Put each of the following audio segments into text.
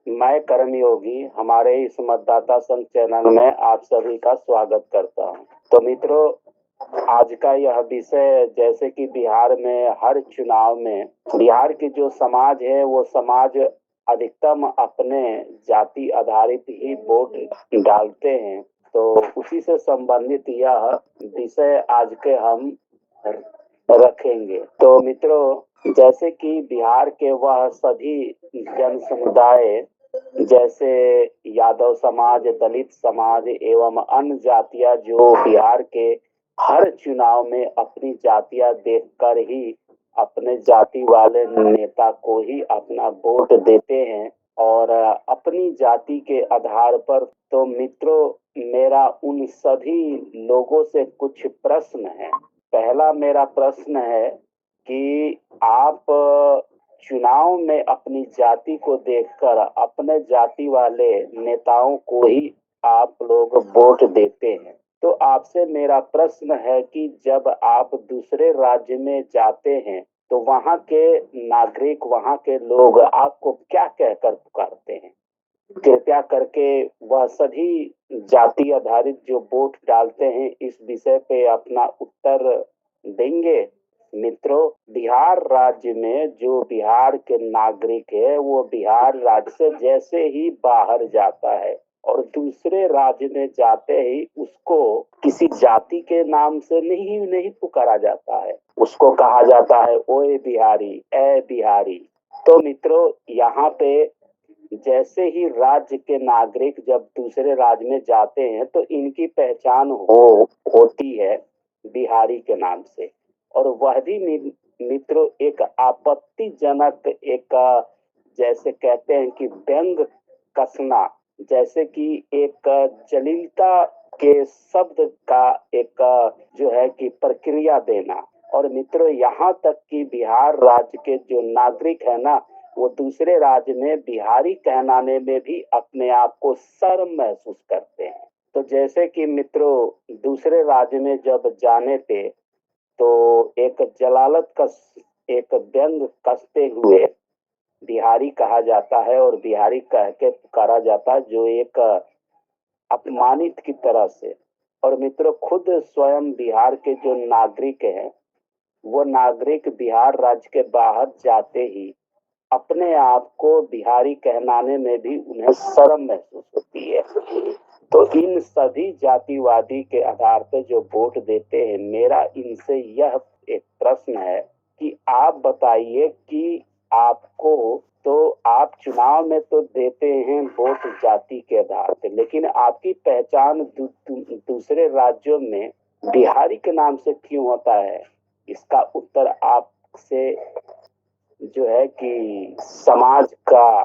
मैं कर्मयोगी हमारे इस मतदाता संघ चैनल में आप सभी का स्वागत करता हूं। तो मित्रों, आज का यह विषय, जैसे कि बिहार में हर चुनाव में बिहार की जो समाज है वो समाज अधिकतम अपने जाति आधारित ही वोट डालते हैं। तो उसी से संबंधित यह विषय आज के हम रखेंगे। तो मित्रों, जैसे कि बिहार के वह सभी जन समुदाय, जैसे यादव समाज, दलित समाज एवं अन्य जातियां जो बिहार के हर चुनाव में अपनी जातियां देखकर ही अपने जाति वाले नेता को ही अपना वोट देते हैं और अपनी जाति के आधार पर। तो मित्रों, मेरा उन सभी लोगों से कुछ प्रश्न है। पहला मेरा प्रश्न है कि आप चुनाव में अपनी जाति को देखकर अपने जाति वाले नेताओं को ही आप लोग वोट देते हैं। तो आपसे मेरा प्रश्न है कि जब आप दूसरे राज्य में जाते हैं तो वहाँ के नागरिक, वहाँ के लोग आपको क्या कहकर पुकारते हैं? कृपया करके वह सभी जाति आधारित जो वोट डालते हैं इस विषय पे अपना उत्तर देंगे। मित्रों, बिहार राज्य में जो बिहार के नागरिक है वो बिहार राज्य से जैसे ही बाहर जाता है और दूसरे राज्य में जाते ही उसको किसी जाति के नाम से नहीं पुकारा जाता है, उसको कहा जाता है ओए बिहारी, ए बिहारी। तो मित्रों, यहाँ पे जैसे ही राज्य के नागरिक जब दूसरे राज्य में जाते हैं तो इनकी पहचान होती है बिहारी के नाम से। और वह भी मित्रों एक आपत्तिजनक, एक जैसे कहते हैं कि व्यंग कसना, जैसे कि एक जलीलता के शब्द का एक जो है कि प्रक्रिया देना। और मित्रों, यहाँ तक कि बिहार राज्य के जो नागरिक है ना, वो दूसरे राज्य में बिहारी कहलाने में भी अपने आप को शर्म महसूस करते हैं। तो जैसे कि मित्रों, दूसरे राज्य में जब जाने थे तो एक जलालत का एक व्यंग कसते हुए बिहारी कहा जाता है और बिहारी कह के पुकारा जाता है, जो एक अपमानित की तरह से। और मित्रों, खुद स्वयं बिहार के जो नागरिक हैं वो नागरिक बिहार राज्य के बाहर जाते ही अपने आप को बिहारी कहलाने में भी उन्हें शर्म महसूस होती है। तो इन सभी जातिवादी के आधार पर जो वोट देते हैं, मेरा इनसे यह एक प्रश्न है कि आप बताइए कि आपको, तो आप चुनाव में तो देते हैं वोट जाति के आधार पर, लेकिन आपकी पहचान दूसरे राज्यों में बिहारी के नाम से क्यों होता है? इसका उत्तर आपसे जो है कि समाज का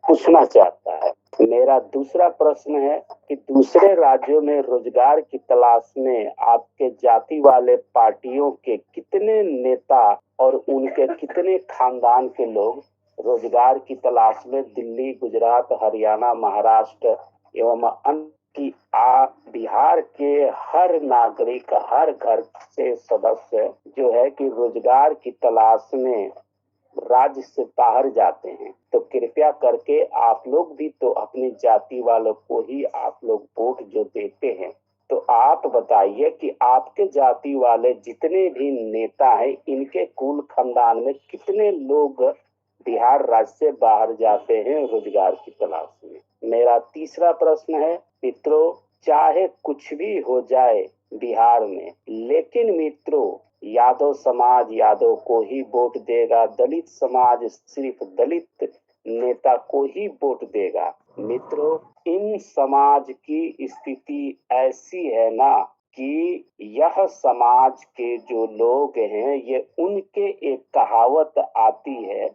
पूछना चाहता है। मेरा दूसरा प्रश्न है कि दूसरे राज्यों में रोजगार की तलाश में आपके जाति वाले पार्टियों के कितने नेता और उनके कितने खानदान के लोग रोजगार की तलाश में दिल्ली, गुजरात, हरियाणा, महाराष्ट्र एवं अन्य की बिहार के हर नागरिक, हर घर से सदस्य जो है कि रोजगार की तलाश में राज्य से बाहर जाते हैं। तो कृपया करके आप लोग भी तो अपनी जाति वालों को ही आप लोग वोट जो देते हैं, तो आप बताइए कि आपके जाति वाले जितने भी नेता हैं इनके कुल खानदान में कितने लोग बिहार राज्य से बाहर जाते हैं रोजगार की तलाश में। मेरा तीसरा प्रश्न है, मित्रों, चाहे कुछ भी हो जाए बिहार में, लेकिन मित्रों यादव समाज यादव को ही वोट देगा, दलित समाज सिर्फ दलित नेता को ही वोट देगा। मित्रों, इन समाज की स्थिति ऐसी है ना कि यह समाज के जो लोग हैं, ये उनके एक कहावत आती है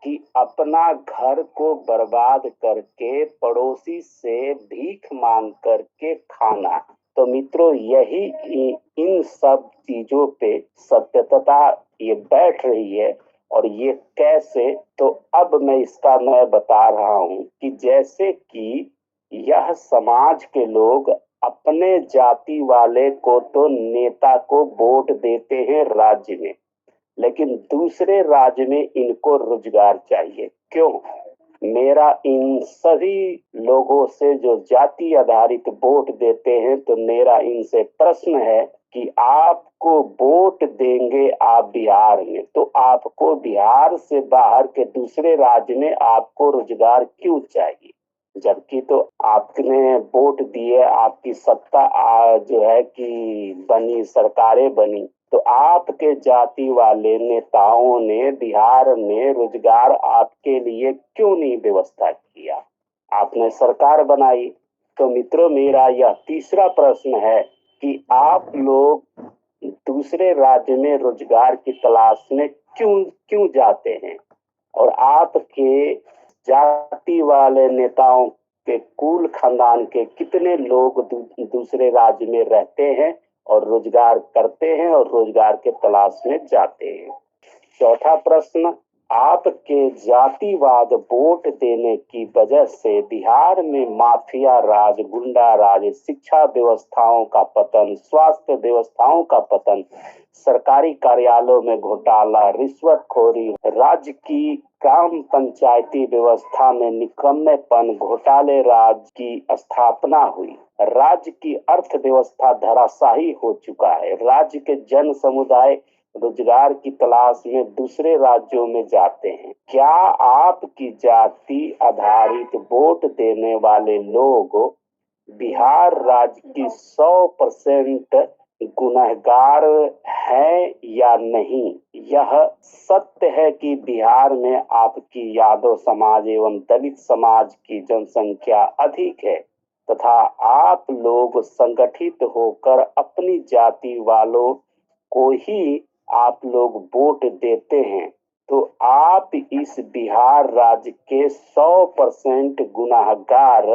कि अपना घर को बर्बाद करके पड़ोसी से भीख मांग करके खाना। तो मित्रों, यही इन सब चीजों पे सत्यता ये बैठ रही है। और ये कैसे, तो अब मैं बता रहा हूँ कि जैसे कि यह समाज के लोग अपने जाति वाले को तो नेता को वोट देते हैं राज्य में, लेकिन दूसरे राज्य में इनको रोजगार चाहिए। क्यों? मेरा इन सभी लोगों से जो जाति आधारित वोट देते हैं, तो मेरा इनसे प्रश्न है कि आपको वोट देंगे आप बिहार में, तो आपको बिहार से बाहर के दूसरे राज्य में आपको रोजगार क्यों चाहिए? जबकि तो आपने वोट दिए, आपकी सत्ता जो है कि बनी, सरकारें बनी, तो आपके जाति वाले नेताओं ने बिहार में रोजगार आपके लिए क्यों नहीं व्यवस्था किया? आपने सरकार बनाई। तो मित्रों, मेरा यह तीसरा प्रश्न है कि आप लोग दूसरे राज्य में रोजगार की तलाश में क्यों क्यों जाते हैं? और आपके जाति वाले नेताओं के कुल खानदान के कितने लोग दूसरे राज्य में रहते हैं और रोजगार करते हैं और रोजगार के तलाश में जाते हैं? चौथा प्रश्न, आपके जातिवाद वोट देने की वजह से बिहार में माफिया राज, गुंडा राज, शिक्षा व्यवस्थाओं का पतन, स्वास्थ्य व्यवस्थाओं का पतन, सरकारी कार्यालयों में घोटाला, रिश्वतखोरी, राज्य की ग्राम पंचायती व्यवस्था में निकम्मेपन, घोटाले राज की स्थापना हुई, राज्य की अर्थव्यवस्था धराशायी हो चुका है, राज्य के जन समुदाय रोजगार की तलाश में दूसरे राज्यों में जाते हैं। क्या आपकी जाति आधारित वोट देने वाले लोग बिहार राज्य की 100% गुनहगार है या नहीं? यह सत्य है कि बिहार में आपकी यादव समाज एवं दलित समाज की जनसंख्या अधिक है तथा आप लोग संगठित होकर अपनी जाति वालों को ही आप लोग वोट देते हैं, तो आप इस बिहार राज्य के 100% गुनहगार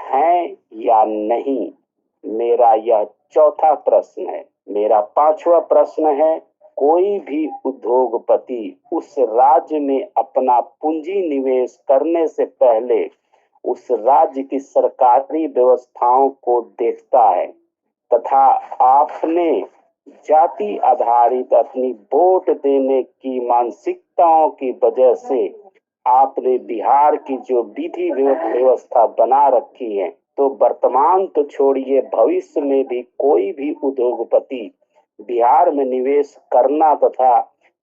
हैं या नहीं? मेरा यह चौथा प्रश्न है। मेरा पांचवा प्रश्न है, कोई भी उद्योगपति उस राज्य में अपना पूंजी निवेश करने से पहले उस राज्य की सरकारी व्यवस्थाओं को देखता है तथा आपने जाति आधारित अपनी वोट देने की मानसिकताओं की वजह से आपने बिहार की जो विधि व्यवस्था बना रखी है, तो वर्तमान तो छोड़िए, भविष्य में भी कोई भी उद्योगपति बिहार में निवेश करना तथा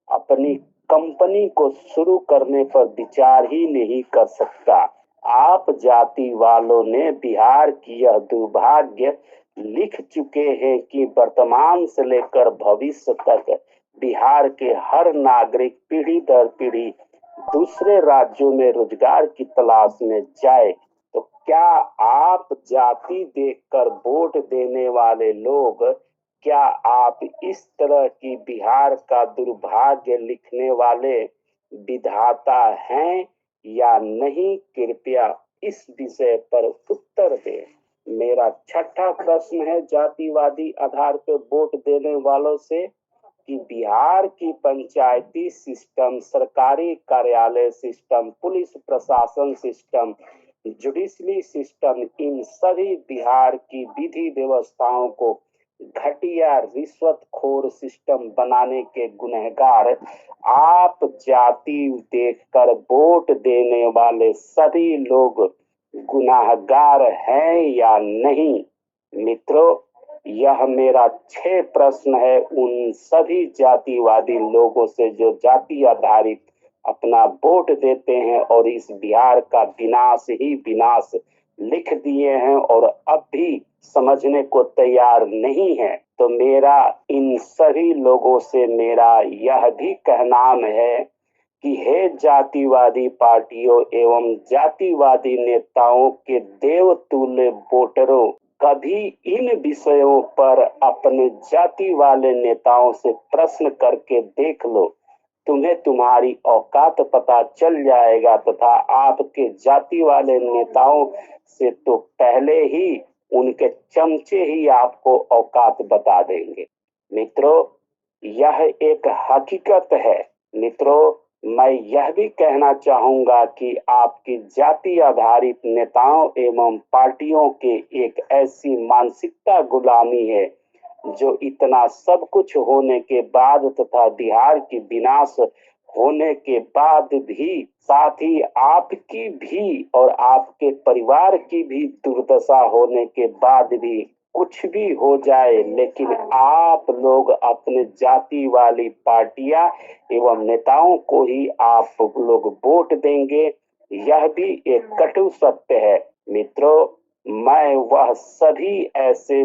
अपनी कंपनी को शुरू करने पर विचार ही नहीं कर सकता। आप जाति वालों ने बिहार की यह दुर्भाग्य लिख चुके हैं कि वर्तमान से लेकर भविष्य तक बिहार के हर नागरिक पीढ़ी दर पीढ़ी दूसरे राज्यों में रोजगार की तलाश में जाए। तो क्या आप जाति देखकर वोट देने वाले लोग, क्या आप इस तरह की बिहार का दुर्भाग्य लिखने वाले विधाता हैं या नहीं? कृपया इस विषय पर उत्तर दें। मेरा छठा प्रश्न है जातिवादी आधार पर वोट देने वालों से कि बिहार की पंचायती सिस्टम, सरकारी कार्यालय सिस्टम, पुलिस प्रशासन सिस्टम, जुडिशरी सिस्टम, इन सभी बिहार की विधि व्यवस्थाओं को घटिया रिश्वतखोर सिस्टम बनाने के गुनहगार आप जाति देखकर वोट देने वाले सभी लोग गुनाहगार हैं या नहीं? मित्रों, यह मेरा 6 प्रश्न है उन सभी जातिवादी लोगों से जो जाति आधारित अपना वोट देते हैं और इस बिहार का विनाश ही विनाश लिख दिए हैं और अब भी समझने को तैयार नहीं है। तो मेरा इन सभी लोगों से मेरा यह भी कहनाम है कि हे जातिवादी पार्टियों एवं जातिवादी नेताओं के देवतुल्य वोटरों, कभी इन विषयों पर अपने जाति वाले नेताओं से प्रश्न करके देख लो, तुम्हें तुम्हारी औकात पता चल जाएगा तथा आपके जाति वाले नेताओं से तो पहले ही उनके चमचे ही आपको औकात बता देंगे। मित्रों, यह एक हकीकत है। मित्रों, मैं यह भी कहना चाहूंगा कि आपकी जाति आधारित नेताओं एवं पार्टियों के एक ऐसी मानसिकता गुलामी है जो इतना सब कुछ होने के बाद तथा बिहार की विनाश होने के बाद भी, साथ ही आपकी भी और आपके परिवार की भी दुर्दशा होने के बाद भी, कुछ भी हो जाए, लेकिन आप लोग अपने जाति वाली पार्टियां एवं नेताओं को ही आप लोग वोट देंगे, यह भी एक कटु सत्य है। मित्रों, मैं वह सभी ऐसे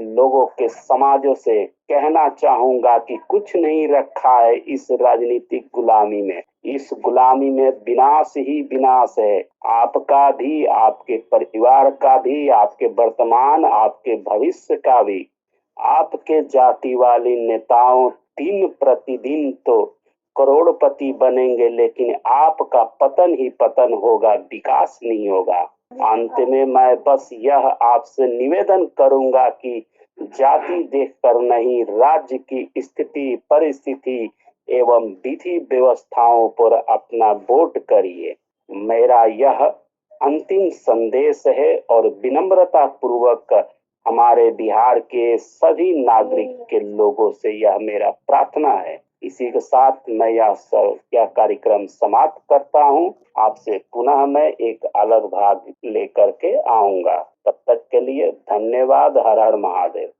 लोगों के समाजों से कहना चाहूंगा कि कुछ नहीं रखा है इस राजनीतिक गुलामी में। इस गुलामी में विनाश ही विनाश है, आपका भी, आपके परिवार का भी, आपके वर्तमान, आपके भविष्य का भी। आपके जाति वाले नेताओं दिन प्रतिदिन तो करोड़पति बनेंगे, लेकिन आपका पतन ही पतन होगा, विकास नहीं होगा। अंत में मैं बस यह आपसे निवेदन करूंगा कि जाति देखकर नहीं, राज्य की स्थिति, परिस्थिति एवं विधि व्यवस्थाओं पर अपना वोट करिए। मेरा यह अंतिम संदेश है और विनम्रता पूर्वक हमारे बिहार के सभी नागरिक के लोगों से यह मेरा प्रार्थना है। इसी के साथ मैं यह कार्यक्रम समाप्त करता हूँ। आपसे पुनः मैं एक अलग भाग लेकर के आऊंगा। तब तक के लिए धन्यवाद। हर हर महादेव।